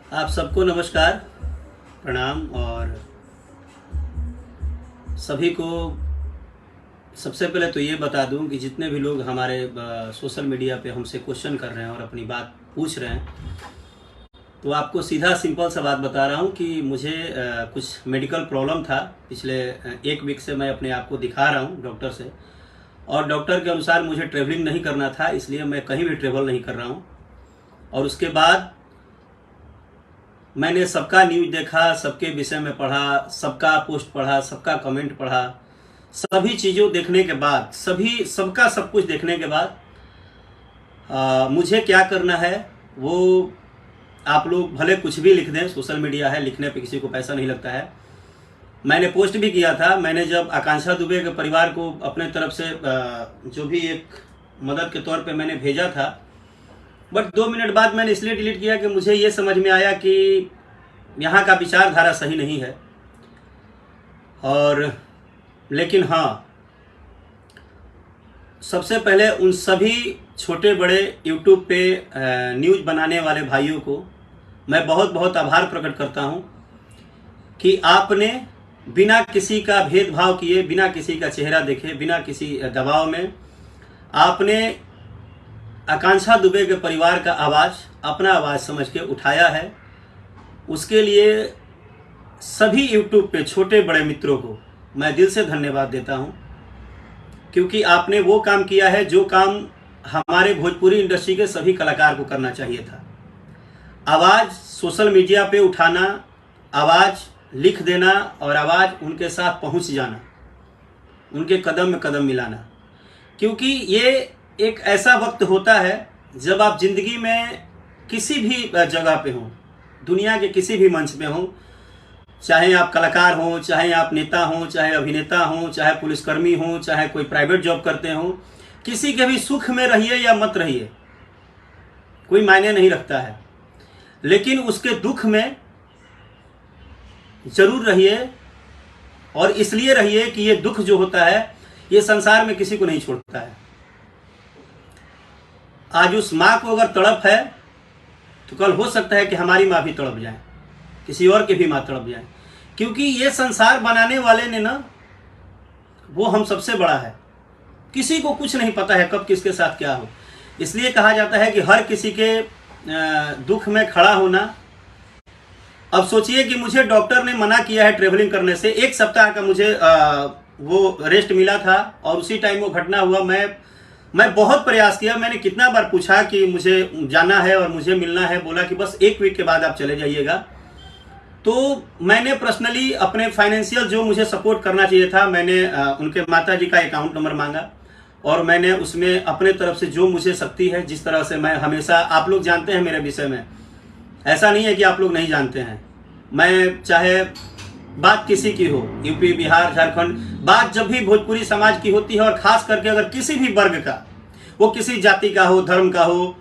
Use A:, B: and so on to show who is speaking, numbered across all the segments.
A: आप सबको नमस्कार, प्रणाम। और सभी को सबसे पहले तो ये बता दूं कि जितने भी लोग हमारे सोशल मीडिया पे हमसे क्वेश्चन कर रहे हैं और अपनी बात पूछ रहे हैं, तो आपको सीधा सिंपल सा बात बता रहा हूं कि मुझे कुछ मेडिकल प्रॉब्लम था। पिछले 1 वीक से मैं अपने आप को दिखा रहा हूं डॉक्टर से, और डॉक्टर के अनुसार मुझे ट्रेवलिंग नहीं करना था, इसलिए मैं कहीं भी ट्रेवल नहीं कर रहा हूं। और उसके बाद मैंने सबका न्यूज़ देखा, सबके विषय में पढ़ा, सबका पोस्ट पढ़ा, सबका कमेंट पढ़ा। सभी चीज़ों देखने के बाद, सबका सब कुछ देखने के बाद मुझे क्या करना है वो आप लोग भले कुछ भी लिख दें, सोशल मीडिया है, लिखने पे किसी को पैसा नहीं लगता है। मैंने पोस्ट भी किया था। मैंने जब आकांक्षा दुबे के परिवार को अपने तरफ से जो भी एक मदद के तौर पे मैंने भेजा था, बट 2 मिनट बाद मैंने इसलिए डिलीट किया कि मुझे ये समझ में आया कि यहाँ का विचारधारा सही नहीं है। और लेकिन हाँ, सबसे पहले उन सभी छोटे बड़े यूट्यूब पे न्यूज़ बनाने वाले भाइयों को मैं बहुत बहुत आभार प्रकट करता हूँ कि आपने बिना किसी का भेदभाव किए, बिना किसी का चेहरा देखे, बिना किसी दबाव में आपने आकांक्षा दुबे के परिवार का आवाज़ अपना आवाज़ समझ के उठाया है। उसके लिए सभी यूट्यूब पे छोटे बड़े मित्रों को मैं दिल से धन्यवाद देता हूं, क्योंकि आपने वो काम किया है जो काम हमारे भोजपुरी इंडस्ट्री के सभी कलाकार को करना चाहिए था। आवाज़ सोशल मीडिया पे उठाना, आवाज़ लिख देना और आवाज़ उनके साथ पहुंच जाना, उनके कदम में कदम मिलाना। क्योंकि ये एक ऐसा वक्त होता है जब आप ज़िंदगी में किसी भी जगह पे हों, दुनिया के किसी भी मंच पे हों, चाहे आप कलाकार हों, चाहे आप नेता हों, चाहे अभिनेता हों, चाहे पुलिसकर्मी हों, चाहे कोई प्राइवेट जॉब करते हों, किसी के भी सुख में रहिए या मत रहिए, कोई मायने नहीं रखता है। लेकिन उसके दुख में ज़रूर रहिए, और इसलिए रहिए कि ये दुख जो होता है ये संसार में किसी को नहीं छोड़ता है। आज उस माँ को अगर तड़प है तो कल हो सकता है कि हमारी माँ भी तड़प जाए, किसी और की भी माँ तड़प जाए। क्योंकि ये संसार बनाने वाले ने ना, वो हम सबसे बड़ा है। किसी को कुछ नहीं पता है कब किसके साथ क्या हो। इसलिए कहा जाता है कि हर किसी के दुख में खड़ा होना। अब सोचिए कि मुझे डॉक्टर ने मना किया है ट्रेवलिंग करने से, 1 सप्ताह का मुझे वो रेस्ट मिला था, और उसी टाइम वो घटना हुआ। मैं बहुत प्रयास किया, मैंने कितना बार पूछा कि मुझे जाना है और मुझे मिलना है। बोला कि बस 1 वीक के बाद आप चले जाइएगा। तो मैंने पर्सनली अपने फाइनेंशियल जो मुझे सपोर्ट करना चाहिए था, मैंने उनके माता जी का अकाउंट नंबर मांगा, और मैंने उसमें अपने तरफ से जो मुझे शक्ति है, जिस तरह से मैं हमेशा, आप लोग जानते हैं मेरे विषय में, ऐसा नहीं है कि आप लोग नहीं जानते हैं। मैं चाहे बात किसी की हो, यूपी, बिहार, झारखंड, बात जब भी भोजपुरी समाज की होती है, और ख़ास करके अगर किसी भी वर्ग का, वो किसी जाति का हो, धर्म का हो,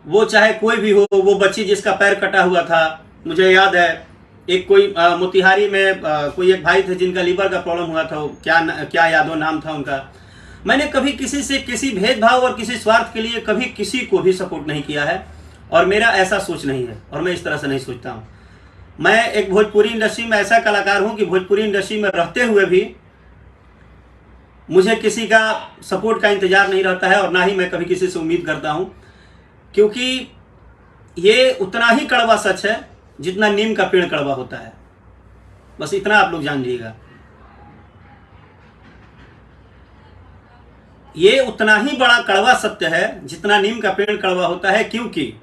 A: वो चाहे कोई भी हो, वो बच्ची जिसका पैर कटा हुआ था, मुझे याद है एक कोई मोतिहारी में कोई एक भाई थे जिनका लीवर का प्रॉब्लम हुआ था, क्या यादव नाम था उनका। मैंने कभी किसी से किसी भेदभाव और किसी स्वार्थ के लिए कभी किसी को भी सपोर्ट नहीं किया है, और मेरा ऐसा सोच नहीं है, और मैं इस तरह से नहीं सोचता हूँ। मैं एक भोजपुरी इंडस्ट्री में ऐसा कलाकार हूं कि भोजपुरी इंडस्ट्री में रहते हुए भी मुझे किसी का सपोर्ट का इंतजार नहीं रहता है, और ना ही मैं कभी किसी से उम्मीद करता हूं। क्योंकि ये उतना ही कड़वा सच है जितना नीम का पेड़ कड़वा होता है। बस इतना आप लोग जान लीजिएगा, ये उतना ही बड़ा कड़वा सत्य है जितना नीम का पेड़ कड़वा होता है। क्योंकि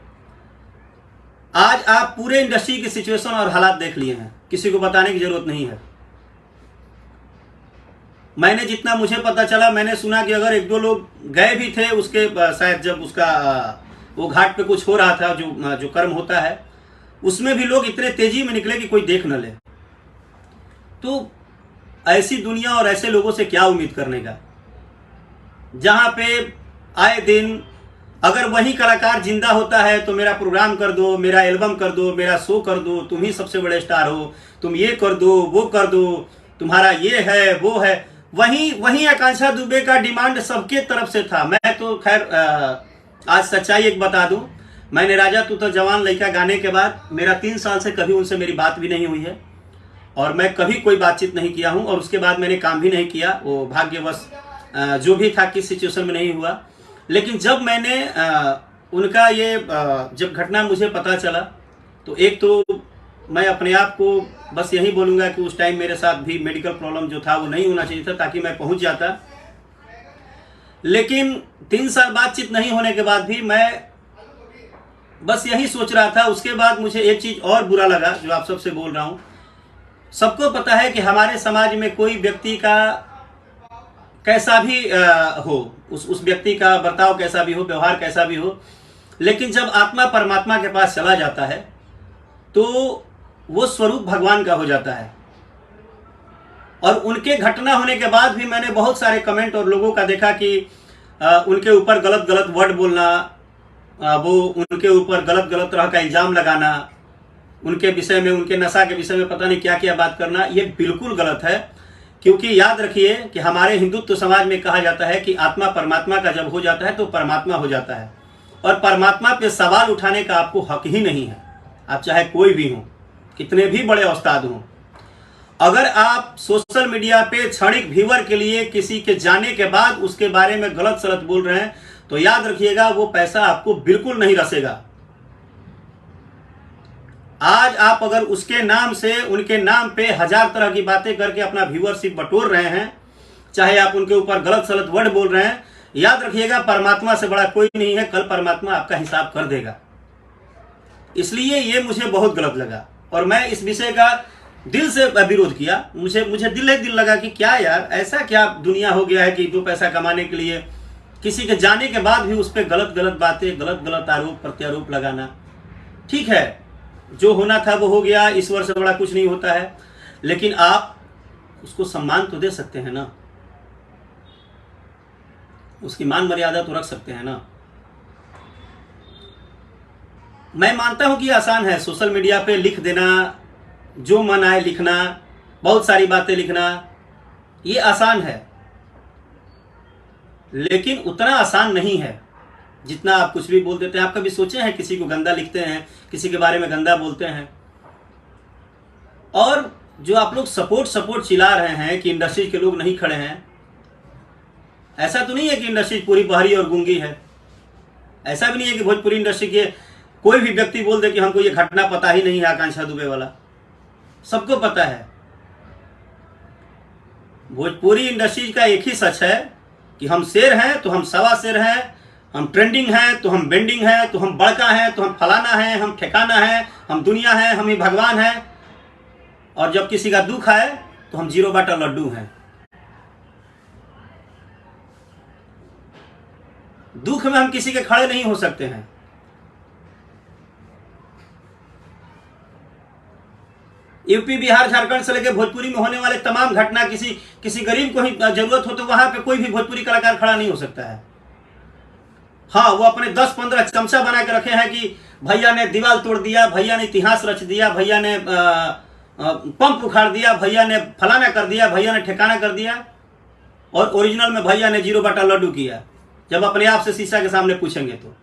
A: आज आप पूरे इंडस्ट्री की सिचुएशन और हालात देख लिए हैं, किसी को बताने की जरूरत नहीं है। मैंने जितना मुझे पता चला, मैंने सुना कि अगर 1-2 लोग गए भी थे उसके शायद जब उसका वो घाट पे कुछ हो रहा था, जो कर्म होता है, उसमें भी लोग इतने तेजी में निकले कि कोई देख न ले। तो ऐसी दुनिया और ऐसे लोगों से क्या उम्मीद करने का, जहां पे आए दिन अगर वही कलाकार जिंदा होता है तो मेरा प्रोग्राम कर दो, मेरा एल्बम कर दो, मेरा शो कर दो, तुम ही सबसे बड़े स्टार हो, तुम ये कर दो, वो कर दो, तुम्हारा ये है वो है। वही आकांक्षा दुबे का डिमांड सबके तरफ से था। मैं तो खैर आज सच्चाई एक बता दूं, मैंने राजा तू तो जवान लड़का गाने के बाद मेरा 3 साल से कभी उनसे मेरी बात भी नहीं हुई है और मैं कभी कोई बातचीत नहीं किया हूं और उसके बाद मैंने काम भी नहीं किया। वो भाग्यवश जो भी था किस सिचुएशन में नहीं हुआ। लेकिन जब मैंने उनका ये जब घटना मुझे पता चला तो एक तो मैं अपने आप को बस यही बोलूँगा कि उस टाइम मेरे साथ भी मेडिकल प्रॉब्लम जो था वो नहीं होना चाहिए था ताकि मैं पहुँच जाता। लेकिन 3 साल बातचीत नहीं होने के बाद भी मैं बस यही सोच रहा था। उसके बाद मुझे एक चीज़ और बुरा लगा जो आप सबसे बोल रहा हूँ। सबको पता है कि हमारे समाज में कोई व्यक्ति का कैसा भी हो, उस व्यक्ति का बर्ताव कैसा भी हो, व्यवहार कैसा भी हो, लेकिन जब आत्मा परमात्मा के पास चला जाता है तो वो स्वरूप भगवान का हो जाता है। और उनके घटना होने के बाद भी मैंने बहुत सारे कमेंट और लोगों का देखा कि उनके ऊपर गलत गलत वर्ड बोलना, वो उनके ऊपर गलत गलत तरह का इल्ज़ाम लगाना, उनके विषय में, उनके नशा के विषय में पता नहीं क्या क्या बात करना, ये बिल्कुल गलत है। क्योंकि याद रखिए कि हमारे हिंदुत्व समाज में कहा जाता है कि आत्मा परमात्मा का जब हो जाता है तो परमात्मा हो जाता है और परमात्मा पे सवाल उठाने का आपको हक ही नहीं है। आप चाहे कोई भी हो, कितने भी बड़े उस्ताद हों, अगर आप सोशल मीडिया पे क्षणिक व्यूअर के लिए किसी के जाने के बाद उसके बारे में गलत सलत बोल रहे हैं तो याद रखिएगा वो पैसा आपको बिल्कुल नहीं रसेगा। आज आप अगर उसके नाम से, उनके नाम पे 1000 तरह की बातें करके अपना व्यूअरशिप बटोर रहे हैं, चाहे आप उनके ऊपर गलत सलत वर्ड बोल रहे हैं, याद रखिएगा परमात्मा से बड़ा कोई नहीं है। कल परमात्मा आपका हिसाब कर देगा। इसलिए ये मुझे बहुत गलत लगा और मैं इस विषय का दिल से विरोध किया। मुझे दिल लगा कि क्या यार, ऐसा क्या दुनिया हो गया है कि 2 पैसा कमाने के लिए किसी के जाने के बाद भी उस पर गलत गलत बातें, गलत गलत आरोप प्रत्यारोप लगाना। ठीक है, जो होना था वो हो गया, ईश्वर से बड़ा कुछ नहीं होता है, लेकिन आप उसको सम्मान तो दे सकते हैं ना, उसकी मान मर्यादा तो रख सकते हैं ना। मैं मानता हूं कि आसान है सोशल मीडिया पे लिख देना, जो मन आए लिखना, बहुत सारी बातें लिखना, ये आसान है, लेकिन उतना आसान नहीं है जितना आप कुछ भी बोल देते हैं। आप कभी सोचे हैं किसी को गंदा लिखते हैं, किसी के बारे में गंदा बोलते हैं, और जो आप लोग सपोर्ट चिल्ला रहे हैं कि इंडस्ट्री के लोग नहीं खड़े हैं, ऐसा तो नहीं है कि इंडस्ट्री पूरी बहरी और गूंगी है। ऐसा भी नहीं है कि भोजपुरी इंडस्ट्री के कोई भी व्यक्ति बोल दे कि हमको ये घटना पता ही नहीं है आकांक्षा दुबे वाला। सबको पता है। भोजपुरी इंडस्ट्री का एक ही सच है कि हम शेर हैं तो हम सवा शेर हैं, हम ट्रेंडिंग हैं तो हम बेंडिंग हैं, तो हम बड़का हैं तो हम फलाना हैं, हम ठिकाना हैं, हम दुनिया हैं, हम ही भगवान हैं, और जब किसी का दुख आए तो हम 0 बाटा लड्डू हैं। दुख में हम किसी के खड़े नहीं हो सकते हैं। यूपी, बिहार, झारखंड से लेकर भोजपुरी में होने वाले तमाम घटना, किसी गरीब को ही जरूरत हो तो वहां पे कोई भी भोजपुरी कलाकार खड़ा नहीं हो सकता है। हाँ, वो अपने 10-15 चमचा बना के रखे हैं कि भैया ने दीवार तोड़ दिया, भैया ने इतिहास रच दिया, भैया ने पंप उखाड़ दिया, भैया ने फलाना कर दिया, भैया ने ठिकाना कर दिया, और ओरिजिनल में भैया ने 0 बाटा लड्डू किया। जब अपने आप से शीशा के सामने पूछेंगे तो।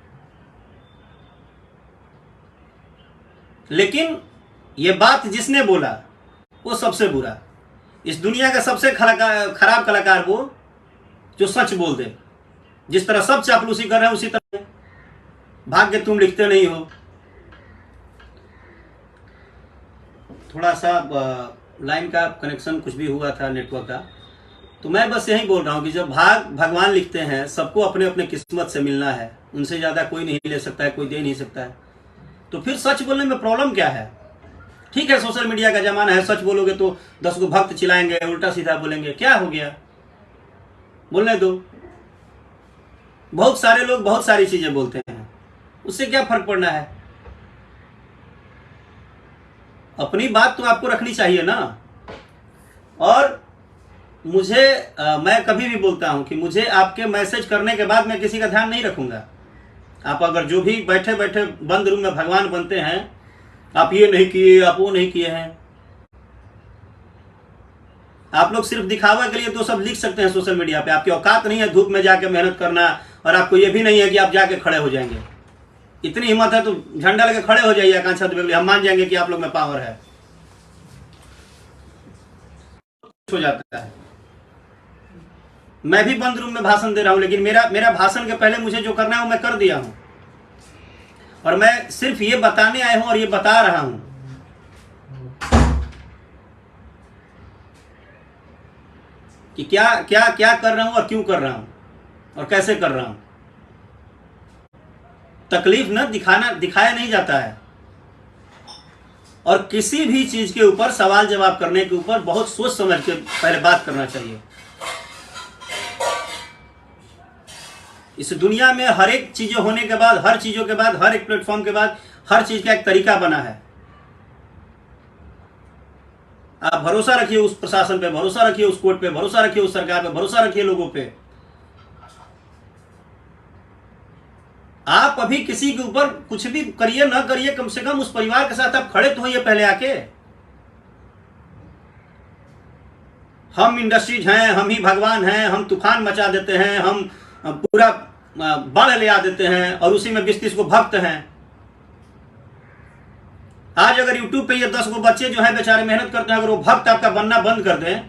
A: लेकिन ये बात जिसने बोला वो सबसे बुरा, इस दुनिया का सबसे खराब कलाकार वो जो सच बोल दे। जिस तरह सब चापलूसी कर रहे हैं उसी तरह भाग्य तुम लिखते नहीं हो। थोड़ा सा लाइन का कनेक्शन कुछ भी हुआ था, नेटवर्क का, तो मैं बस यही बोल रहा हूँ कि जब भगवान लिखते हैं, सबको अपने अपने किस्मत से मिलना है, उनसे ज़्यादा कोई नहीं ले सकता है, कोई दे नहीं सकता है। तो फिर सच बोलने में प्रॉब्लम क्या है? ठीक है, सोशल मीडिया का जमाना है, सच बोलोगे तो 10 को भक्त चिल्लाएंगे, उल्टा सीधा बोलेंगे, क्या हो गया, बोलने दो। बहुत सारे लोग बहुत सारी चीजें बोलते हैं, उससे क्या फर्क पड़ना है? अपनी बात तो आपको रखनी चाहिए ना। और मुझे मैं कभी भी बोलता हूं कि मुझे आपके मैसेज करने के बाद मैं किसी का ध्यान नहीं रखूंगा। आप अगर जो भी बैठे बैठे बंद रूम में भगवान बनते हैं, आप ये नहीं किए, आप वो नहीं किए हैं, आप लोग सिर्फ दिखावा के लिए तो सब लिख सकते हैं सोशल मीडिया पे। आपकी औकात नहीं है धूप में जाके मेहनत करना, और आपको ये भी नहीं है कि आप जाके खड़े हो जाएंगे। इतनी हिम्मत है तो झंडा लेके खड़े हो जाइए आकांक्षा दुबे के लिए, हम मान जाएंगे कि आप लोग में पावर है। हो जाता है। मैं भी बंद रूम में भाषण दे रहा हूं, लेकिन मेरा भाषण के पहले मुझे जो करना है वो मैं कर दिया हूं, और मैं सिर्फ ये बताने आया हूं और ये बता रहा हूं कि क्या क्या क्या कर रहा हूं और क्यों कर रहा हूं और कैसे कर रहा हूं। तकलीफ न दिखाया नहीं जाता है, और किसी भी चीज के ऊपर सवाल जवाब करने के ऊपर बहुत सोच समझ के पहले बात करना चाहिए। इस दुनिया में हर एक चीजें होने के बाद, हर चीजों के बाद, हर एक प्लेटफॉर्म के बाद हर चीज का एक तरीका बना है। आप भरोसा रखिए उस प्रशासन पे, भरोसा रखिए उस कोर्ट पे, भरोसा रखिए उस सरकार पे, भरोसा रखिए लोगों पे। आप अभी किसी के ऊपर कुछ भी करिए ना करिए, कम से कम उस परिवार के साथ आप खड़े तो होइए पहले आके। हम इंडस्ट्रीज हैं, हम ही भगवान हैं, हम तूफान मचा देते हैं, हम पूरा बाढ़ ले आ देते हैं और उसी में 20-30 को भक्त हैं। आज अगर यूट्यूब पे ये 10 गो बच्चे जो हैं बेचारे मेहनत करते हैं, अगर वो भक्त आपका बनना बंद कर दें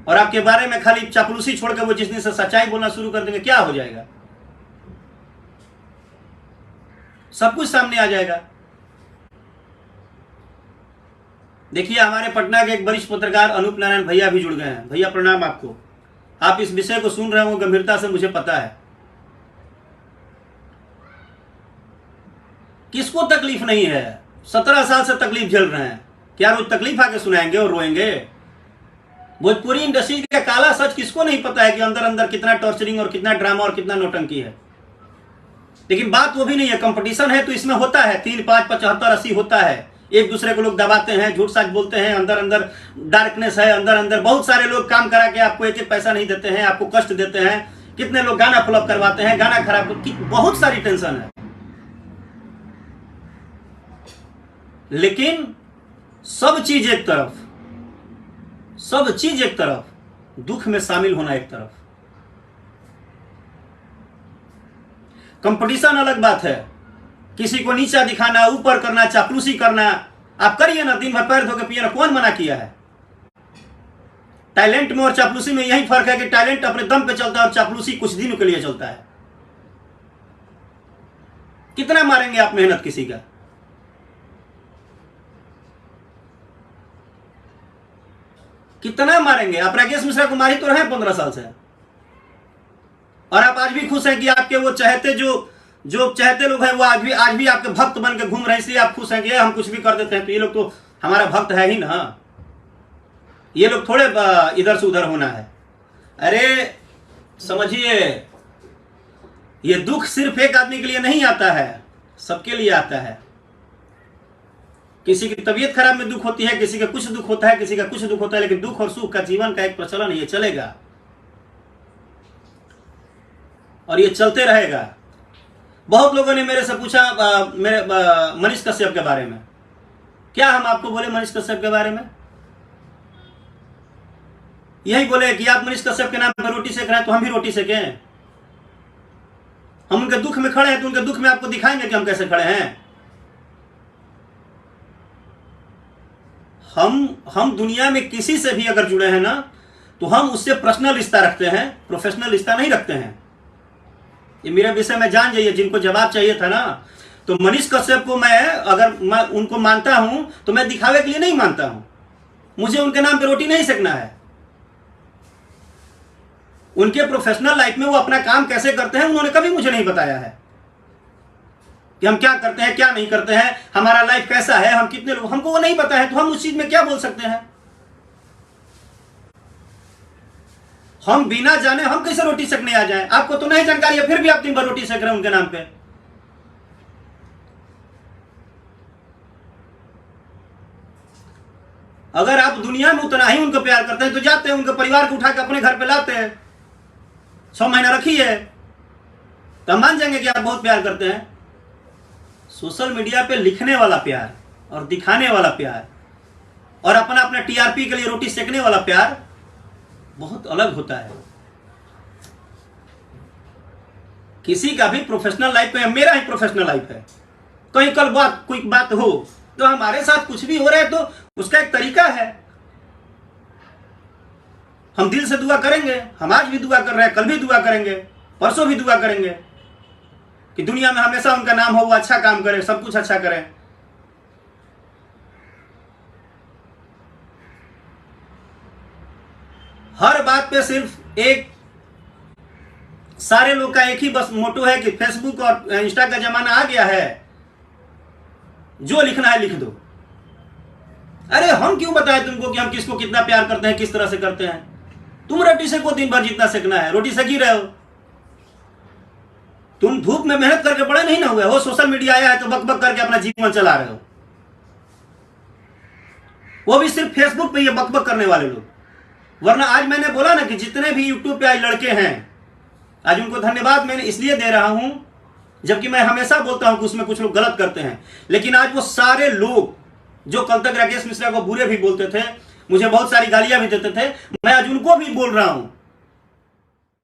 A: और आपके बारे में खाली चापलूसी छोड़ के वो जिस दिन से सच्चाई बोलना शुरू कर देंगे, क्या हो जाएगा? सब कुछ सामने आ जाएगा। देखिए, हमारे पटना के एक वरिष्ठ पत्रकार अनूप नारायण भैया भी जुड़ गए हैं। भैया प्रणाम आपको। आप इस विषय को सुन रहे हो गंभीरता से, मुझे पता है। किसको तकलीफ नहीं है? 17 साल से तकलीफ झेल रहे हैं। क्या रोज तकलीफ आके सुनाएंगे और रोएंगे? भोजपुरी इंडस्ट्री का काला सच किसको नहीं पता है कि अंदर अंदर कितना टॉर्चरिंग और कितना ड्रामा और कितना नौटंकी है। लेकिन बात वो भी नहीं है। कंपटीशन है तो इसमें होता है, 3, 5, 75, 80 होता है। एक दूसरे को लोग दबाते हैं, झूठ सच बोलते हैं, अंदर अंदर डार्कनेस है, अंदर अंदर बहुत सारे लोग काम करा के आपको एक पैसा नहीं देते हैं, आपको कष्ट देते हैं। कितने लोग गाना फ्लॉप करवाते हैं, गाना खराब, बहुत सारी टेंशन है। लेकिन सब चीज एक तरफ, सब चीज एक तरफ, दुख में शामिल होना एक तरफ। कंपटीशन अलग बात है, किसी को नीचा दिखाना, ऊपर करना, चापलूसी करना, आप करिए ना, दिन भर पैर धो के पिए ना, कौन मना किया है? टैलेंट में और चापलूसी में यही फर्क है कि टैलेंट अपने दम पे चलता है और चापलूसी कुछ दिनों के लिए चलता है। कितना मारेंगे आप मेहनत किसी का? कितना मारेंगे आप? राकेश मिश्रा को मारी तो रहे 15 साल से, और आप आज भी खुश हैं कि आपके वो चहेते जो चहेते लोग हैं वो आज भी आपके भक्त बन के घूम रहे हैं, इसलिए आप खुश हैं कि हम कुछ भी कर देते हैं तो ये लोग तो हमारा भक्त है ही ना। ये लोग थोड़े इधर से उधर होना है। अरे समझिए, ये दुख सिर्फ एक आदमी के लिए नहीं आता है, सबके लिए आता है। किसी की तबीयत खराब में दुख होती है, किसी का कुछ दुख होता है, किसी का कुछ दुख होता है, लेकिन दुख और सुख का जीवन का एक प्रचलन ये चलेगा और ये चलते रहेगा। बहुत लोगों ने मेरे से पूछा मेरे मनीष कश्यप के बारे में। क्या हम आपको बोले मनीष कश्यप के बारे में? यही बोले कि आप मनीष कश्यप के नाम पर रोटी सेक रहे हैं तो हम भी रोटी सेकें। हम उनके दुख में खड़े हैं तो उनके दुख में आपको दिखाएंगे कि हम कैसे खड़े हैं। हम दुनिया में किसी से भी अगर जुड़े हैं ना, तो हम उससे पर्सनल रिश्ता रखते हैं, प्रोफेशनल रिश्ता नहीं रखते हैं। ये मेरा विषय में जान जाइए, जिनको जवाब चाहिए था ना। तो मनीष कश्यप को मैं उनको मानता हूं तो मैं दिखावे के लिए नहीं मानता हूं। मुझे उनके नाम पे रोटी नहीं सेकना है। उनके प्रोफेशनल लाइफ में वो अपना काम कैसे करते हैं उन्होंने कभी मुझे नहीं बताया है कि हम क्या करते हैं क्या नहीं करते हैं, हमारा लाइफ कैसा है, हम कितने लोग, हमको वो नहीं पता है। तो हम उस चीज में क्या बोल सकते हैं? हम बिना जाने हम कैसे रोटी सेकने आ जाएं? आपको तो नहीं जानकारी है, फिर भी आप दिन भर रोटी सेक रहे हैं उनके नाम पे। अगर आप दुनिया में उतना ही उनको प्यार करते हैं तो जाते हैं उनके परिवार को उठा के अपने घर पे लाते हैं, 6 महीना रखिए, तो हम मान जाएंगे कि आप बहुत प्यार करते हैं। सोशल मीडिया पे लिखने वाला प्यार और दिखाने वाला प्यार और अपना टीआरपी के लिए रोटी सेकने वाला प्यार बहुत अलग होता है। किसी का भी प्रोफेशनल लाइफ है, मेरा ही प्रोफेशनल लाइफ है। कहीं कल कोई बात हो तो हमारे साथ कुछ भी हो रहा है तो उसका एक तरीका है। हम दिल से दुआ करेंगे, हम आज भी दुआ कर रहे हैं, कल भी दुआ करेंगे, परसों भी दुआ करेंगे कि दुनिया में हमेशा उनका नाम हो, वो अच्छा काम करे, सब कुछ अच्छा करें। हर बात पे सिर्फ एक, सारे लोग का एक ही बस मोटो है कि फेसबुक और इंस्टा का जमाना आ गया है, जो लिखना है लिख दो। अरे हम क्यों बताएं तुमको कि हम किसको कितना प्यार करते हैं, किस तरह से करते हैं? तुम रोटी सेको, दिन भर जितना सेकना है रोटी सेक ही रहे हो। तुम धूप में मेहनत करके बड़े नहीं ना हुए हो, सोशल मीडिया आया है तो बक बक करके अपना जीवन चला रहे हो। वो भी सिर्फ फेसबुक पे ये बक बक करने वाले लोग। वरना आज मैंने बोला ना कि जितने भी यूट्यूब पे आज लड़के हैं, आज उनको धन्यवाद मैंने इसलिए दे रहा हूं, जबकि मैं हमेशा बोलता हूं कि उसमें कुछ लोग गलत करते हैं, लेकिन आज वो सारे लोग जो कल तक राकेश मिश्रा को बुरे भी बोलते थे, मुझे बहुत सारी गालियां भी देते थे, मैं आज उनको भी बोल रहा हूं